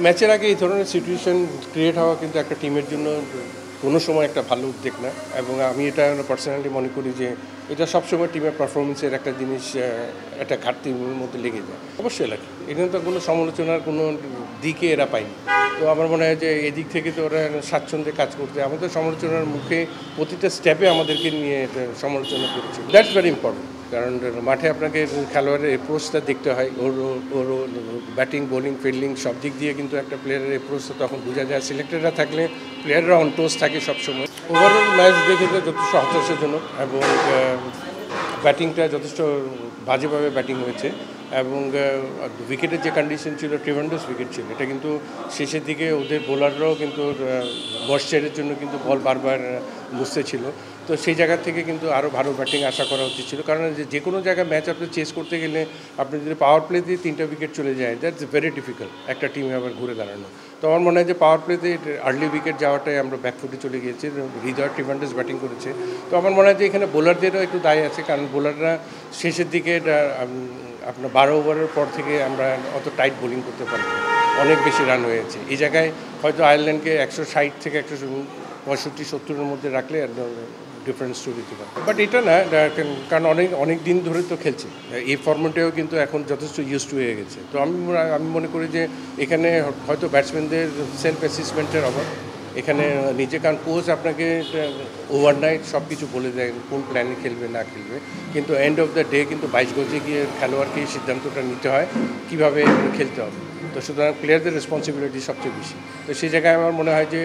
ম্যাচের আগে এই ধরনের সিচুয়েশন ক্রিয়েট হওয়া কিন্তু একটা টিমের জন্য কোনো সময় একটা ভালো উদ্যোগ না, এবং আমি এটা পার্সোনালি মনে করি যে এটা সবসময় টিমের পারফরমেন্সের একটা জিনিস একটা ঘাটতির মধ্যে লেগে যায়। অবশ্যই লাগে, এখানে তো কোনো সমালোচনার কোনো দিকে এরা পায়নি। তো আমার মনে হয় যে এদিক থেকে তো ওরা স্বাচ্ছন্দ্যে কাজ করতে, আমাদের সমালোচনার মুখে প্রতিটা স্টেপে আমাদেরকে নিয়ে সমালোচনা করেছে। দ্যাটস ভেরি ইম্পর্টেন্ট, কারণ মাঠে আপনাকে খেলোয়াড়ের অ্যাপ্রোচটা দেখতে হয়, ওর ব্যাটিং বোলিং ফিল্ডিং সব দিক দিয়ে কিন্তু একটা প্লেয়ারের অ্যাপ্রোচটা তখন বোঝা যায়। সিলেক্টেডরা থাকলে প্লেয়াররা অন টোস থাকে সবসময়। ওভারঅল ম্যাচ দেখে তো যথেষ্ট হতাশাজনক, এবং ব্যাটিংটা যথেষ্ট বাজেভাবে ব্যাটিং হয়েছে, এবং উইকেটের যে কন্ডিশন ছিল ট্রিমেন্ডাস উইকেট ছিল। এটা কিন্তু শেষের দিকে ওদের বোলাররাও কিন্তু ময়েশ্চারের জন্য কিন্তু বল বারবার বুঝতে ছিল। তো সেই জায়গা থেকে কিন্তু আরও ভালো ব্যাটিং আশা করা উচিত ছিল, কারণ যে কোনো জায়গায় ম্যাচ আপনি চেস করতে গেলে আপনি যদি পাওয়ার প্লে দিয়ে 3টা উইকেট চলে যায়, দ্যাটস ভেরি ডিফিকাল্ট একটা টিমে আবার ঘুরে দাঁড়ানো। তো আমার মনে হয় যে পাওয়ার প্লেতে আর্লি উইকেট যাওয়াটাই আমরা ব্যাকফুটে চলে গিয়েছি। হৃদয় ট্রিমেন্ডাস ব্যাটিং করেছে। তো আমার মনে হয় যে এখানে বোলারদেরও একটু দায় আছে, কারণ বোলাররা শেষের দিকে আপনার 12 ওভারের পর থেকে আমরা অত টাইট বোলিং করতে পারি, অনেক বেশি রান হয়েছে। এই জায়গায় হয়তো আয়ারল্যান্ডকে 160 থেকে 165-70-এর মধ্যে রাখলে ডিফারেন্স স্টোরি দিতে পারে। বাট এটা না, কারণ অনেক দিন ধরে তো খেলছে, এই ফর্মেটেও কিন্তু এখন যথেষ্ট ইউজড হয়ে গেছে। তো আমি মনে করি যে এখানে হয়তো ব্যাটসম্যানদের সেলফ অ্যাসেসমেন্টের অভাব এখানে নিজে, কারণ কোচ আপনাকে ওভারনাইট সব কিছু বলে দেয় কোন প্ল্যানে খেলবে না খেলবে, কিন্তু এন্ড অফ দ্য ডে কিন্তু 22 গজে গিয়ে খেলোয়াড়কে এই সিদ্ধান্তটা নিতে হয় কীভাবে খেলতে হবে। তো সুতরাং প্লেয়ারদের রেসপন্সিবিলিটি সবচেয়ে বেশি। তো সেই জায়গায় আমার মনে হয় যে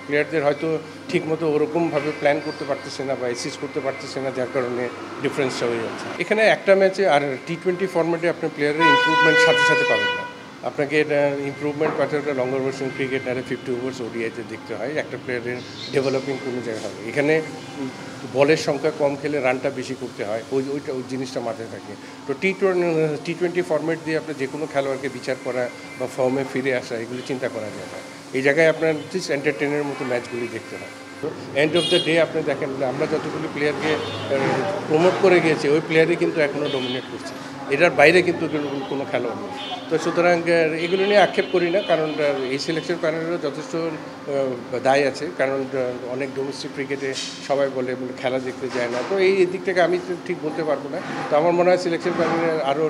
প্লেয়ারদের হয়তো ঠিকমতো ওরকমভাবে প্ল্যান করতে পারতেছে না বা অ্যাসিস্ট করতে পারতেছে না, যার কারণে ডিফারেন্সটা হয়ে যাচ্ছে। এখানে একটা ম্যাচে আর টি20 ফর্ম্যাটে আপনি প্লেয়ারের ইমপ্রুভমেন্ট সাথে সাথে পাবেন না। আপনাকে এটা ইমপ্রুভমেন্ট পাঠাতে হলে লঙ্গার ভার্সন ক্রিকেট নারে 50 ওভার্স ওডিআইতে দেখতে হয় একটা প্লেয়ারের ডেভেলপিং কোনো জায়গায় হবে। এখানে বলের সংখ্যা কম খেলে রানটা বেশি করতে হয়, ওই জিনিসটা মাথায় থাকে। তো টি20 ফর্ম্যাট দিয়ে আপনার যে কোনো খেলোয়াড়কে বিচার করা বা ফর্মে ফিরে আসা এগুলি চিন্তা করা যায় না। এই জায়গায় আপনার জাস্ট এন্টারটেনের মতো ম্যাচগুলি দেখতে হয়। তো এন্ড অফ দ্য ডে আপনি দেখেন আমরা যতগুলি প্লেয়ারকে প্রমোট করে গিয়েছি ওই প্লেয়ারই কিন্তু এখনও ডমিনেট করছে, এটার বাইরে কিন্তু কোনো খেলোয়াড় নেই। তো সুতরাং এগুলো নিয়ে আক্ষেপ করি না, কারণ এই সিলেকশন প্যানেলেরও যথেষ্ট দায় আছে, কারণ অনেক ডোমেস্টিক ক্রিকেটে সবাই বলে খেলা দেখতে যায় না। তো এই দিক থেকে আমি ঠিক বলতে পারবো না। তো আমার মনে হয় সিলেকশন প্যানেলের আরও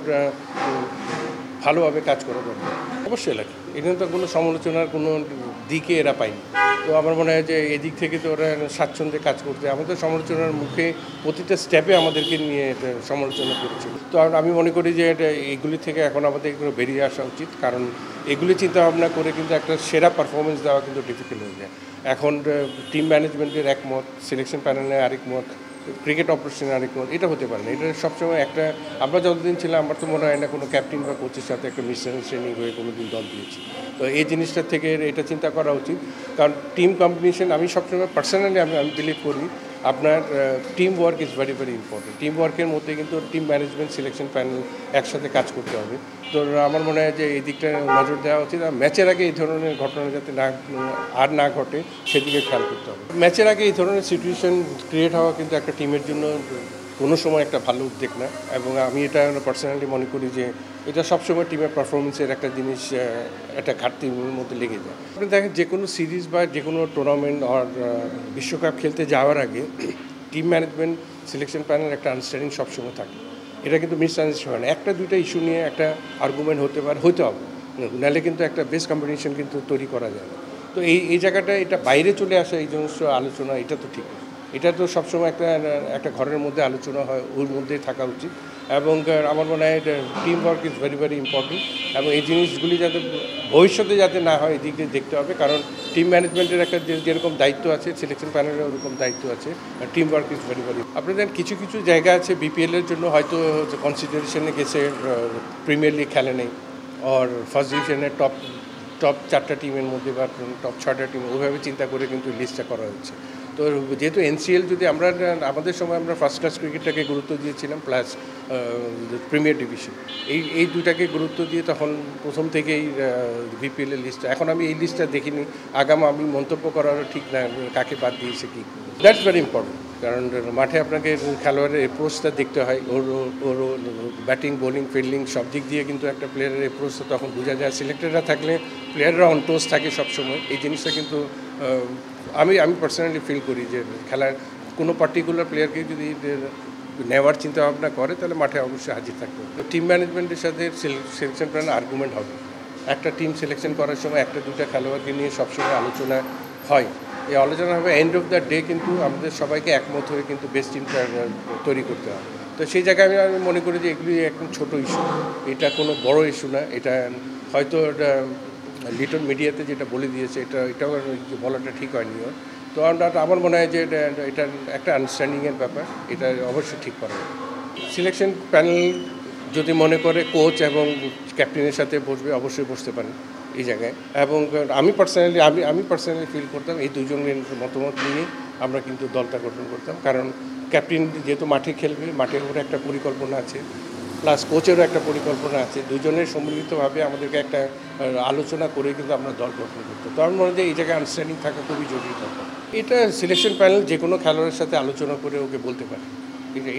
ভালোভাবে কাজ করা দরকার। অবশ্যই লাগে, এখানে তো কোনো সমালোচনার কোনো দিকে এরা পায়নি। তো আমার মনে হয় যে এদিক থেকে তো ওরা স্বাচ্ছন্দ্যে কাজ করতে, আমাদের সমালোচনার মুখে প্রতিটা স্টেপে আমাদেরকে নিয়ে সমালোচনা করেছিল। তো আমি মনে করি যে এইগুলি থেকে এখন আমাদের এগুলো বেরিয়ে আসা উচিত, কারণ এগুলি চিন্তা ভাবনা করে কিন্তু একটা সেরা পারফরমেন্স দেওয়া কিন্তু ডিফিকাল্ট হয়ে যায়। এখন টিম ম্যানেজমেন্টের একমত, সিলেকশন প্যানেলের আরেক মত, ক্রিকেট অপারেশনের আরেক মত, এটা হতে পারে না। এটা সবসময় একটা, আমরা যতদিন ছিলাম আমার তো মনে হয় না কোনো ক্যাপ্টেন বা কোচের সাথে একটা মিসআন্ডারস্ট্যান্ডিং হয়ে কোনো দিন দল দিয়েছি। তো এই জিনিসটা থেকে এটা চিন্তা করা উচিত, কারণ টিম কম্বিনেশন আমি সবসময় পার্সোনালি আমি বিলিভ করি আপনার team work is very very important. Team ওয়ার্কের মধ্যে কিন্তু টিম ম্যানেজমেন্ট সিলেকশন প্যানেল একসাথে কাজ করতে হবে। তো আমার মনে হয় যে এই দিকটা নজর দেওয়া উচিত, আর ম্যাচের আগে এই ধরনের ঘটনা যাতে না ঘটে সেদিকে খেয়াল করতে হবে। ম্যাচের আগে এই ধরনের সিচুয়েশন ক্রিয়েট হওয়া কিন্তু একটা টিমের জন্য কোনো সময় একটা ভালো উদ্যোগ না, এবং আমি এটা পার্সোনালি মনে করি যে এটা সবসময় টিমের পারফরমেন্সের একটা জিনিস একটা ঘাটতির মধ্যে লেগে যায়। আপনি দেখেন যে কোনো সিরিজ বা যে কোনো টুর্নামেন্ট আর বিশ্বকাপ খেলতে যাওয়ার আগে টিম ম্যানেজমেন্ট সিলেকশন প্যানেল একটা আন্ডারস্ট্যান্ডিং সবসময় থাকে, এটা কিন্তু মিসআন্ডারস্ট্যান্ডিং হয় না। একটা দুইটা ইস্যু নিয়ে একটা আর্গুমেন্ট হতে হবে, নাহলে কিন্তু একটা বেস্ট কম্বিনেশন কিন্তু তৈরি করা যায় না। তো এই জায়গাটা এটা বাইরে চলে আসা এই সমস্ত আলোচনা এটা তো ঠিক, এটা তো সবসময় একটা ঘরের মধ্যে আলোচনা হয়, ওর মধ্যেই থাকা উচিত। এবং আমার মনে হয় team work is very very important, এবং এই জিনিসগুলি যাতে ভবিষ্যতে যাতে না হয় এদিক দিয়ে দেখতে হবে, কারণ টিম ম্যানেজমেন্টের একটা যেরকম দায়িত্ব আছে সিলেকশন প্যানেলের ওরকম দায়িত্ব আছে। Team work is very very. আপনাদের কিছু জায়গা আছে বিপিএলের জন্য হয়তো কনসিডারেশনে গেছে, প্রিমিয়ার লিগ খেলে নেই, আর ফার্স্ট ডিভিশনের টপ 4টা টিমের মধ্যে বা টপ 6টা টিম ওইভাবে চিন্তা করে কিন্তু লিস্টটা করা হচ্ছে। তো যেহেতু এনসিএল যদি আমাদের সময় আমরা ফার্স্ট ক্লাস ক্রিকেটটাকে গুরুত্ব দিয়েছিলাম, প্লাস প্রিমিয়ার ডিভিশন, এই দুটাকে গুরুত্ব দিয়ে তখন প্রথম থেকেই বিপিএলের লিস্টটা, এখন আমি এই লিস্টটা দেখিনি, আমি মন্তব্য করারও ঠিক না কাকে বাদ দিয়েছে কি। দ্যাটস ভেরি ইম্পর্টেন্ট, কারণ মাঠে আপনাকে খেলোয়াড়ের অ্যাপ্রোচটা দেখতে হয়, ওর ওর ব্যাটিং বোলিং ফিল্ডিং সব দিক দিয়ে কিন্তু একটা প্লেয়ারের অ্যাপ্রোচটা তখন বোঝা যায়। সিলেক্টেডরা থাকলে প্লেয়াররা অন টোজ থাকে সবসময়, এই জিনিসটা কিন্তু আমি পার্সোনালি ফিল করি যে খেলার কোনো পার্টিকুলার প্লেয়ারকে যদি নেওয়ার চিন্তা ভাবনা করে তাহলে মাঠে অবশ্যই হাজির থাকতে হবে। টিম ম্যানেজমেন্টের সাথে সিলেকশন প্ল্যান আর্গুমেন্ট হবে। একটা টিম সিলেকশন করার সময় একটা দুটা খেলোয়াড়কে নিয়ে সবসময় আলোচনা হয়। এই আলোচনা হবে এন্ড অফ দ্য ডে, কিন্তু আমাদের সবাইকে একমত হয়ে কিন্তু বেস্ট টিমটা তৈরি করতে হবে। তো সেই জায়গায় আমি মনে করি যে এগুলি একদম ছোট ইস্যু, এটা কোনো বড় ইস্যু না। এটা হয়তো লিটল মিডিয়াতে যেটা বলে দিয়েছে এটাও বলাটা ঠিক হয়নি। তো আমার মনে হয় যে এটা একটা আন্ডারস্ট্যান্ডিংয়ের ব্যাপার, এটা অবশ্যই ঠিক করা হবে। সিলেকশন প্যানেল যদি মনে করে কোচ এবং ক্যাপ্টেনের সাথে বসবে, অবশ্যই বসতে পারেন এই জায়গায়। এবং আমি পার্সোনালি ফিল করতাম এই দুজনের মতামত নিয়ে আমরা কিন্তু দলটা গঠন করতাম। কারণ ক্যাপ্টেন যেহেতু মাঠে খেলবে, মাঠের উপরে একটা পরিকল্পনা আছে, প্লাস কোচেরও একটা পরিকল্পনা আছে। দুজনের সম্মিলিতভাবে আমাদেরকে একটা আলোচনা করে কিন্তু আমরা দল গঠন করতাম। তো আমার মনে হয় এই জায়গায় আন্ডারস্ট্যান্ডিং থাকা খুবই জরুরি দরকার। এটা সিলেকশন প্যানেল যে কোনো খেলোয়াড়ের সাথে আলোচনা করে ওকে বলতে পারে।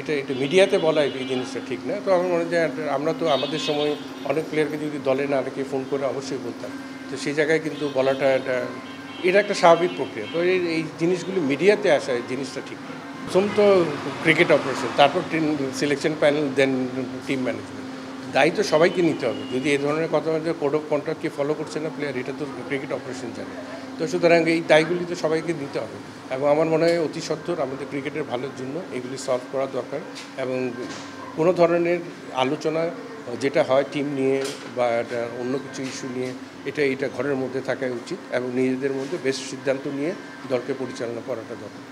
এটা মিডিয়াতে বলা এই জিনিসটা ঠিক না। তো আমার মনে হয় যে আমরা তো আমাদের সময় অনেক প্লেয়ারকে যদি দলে না রেখে ফোন করে অবশ্যই বলতাম। তো সেই জায়গায় কিন্তু বলাটা এটা একটা স্বাভাবিক প্রক্রিয়া। তো এই জিনিসগুলি মিডিয়াতে আসা, এই জিনিসটা ঠিক না। প্রথম তো ক্রিকেট অপারেশন, তারপর সিলেকশন প্যানেল, দেন টিম ম্যানেজমেন্ট। দায়িত্ব সবাইকে নিতে হবে। যদি এই ধরনের কথা যে কোড অফ কন্ডাক্টকে ফলো করছে না প্লেয়ার, এটা তো ক্রিকেট অপারেশন জানে। তো সুতরাং এই দায়গুলি তো সবাইকে নিতে হবে। এবং আমার মনে হয় অতি সত্বর আমাদের ক্রিকেটের ভালোর জন্য এগুলি সলভ করা দরকার। এবং কোনো ধরনের আলোচনা যেটা হয় টিম নিয়ে বা একটা অন্য কিছু ইস্যু নিয়ে, এটা ঘরের মধ্যে থাকা উচিত এবং নিজেদের মধ্যে বেশ সিদ্ধান্ত নিয়ে দলকে পরিচালনা করাটা দরকার।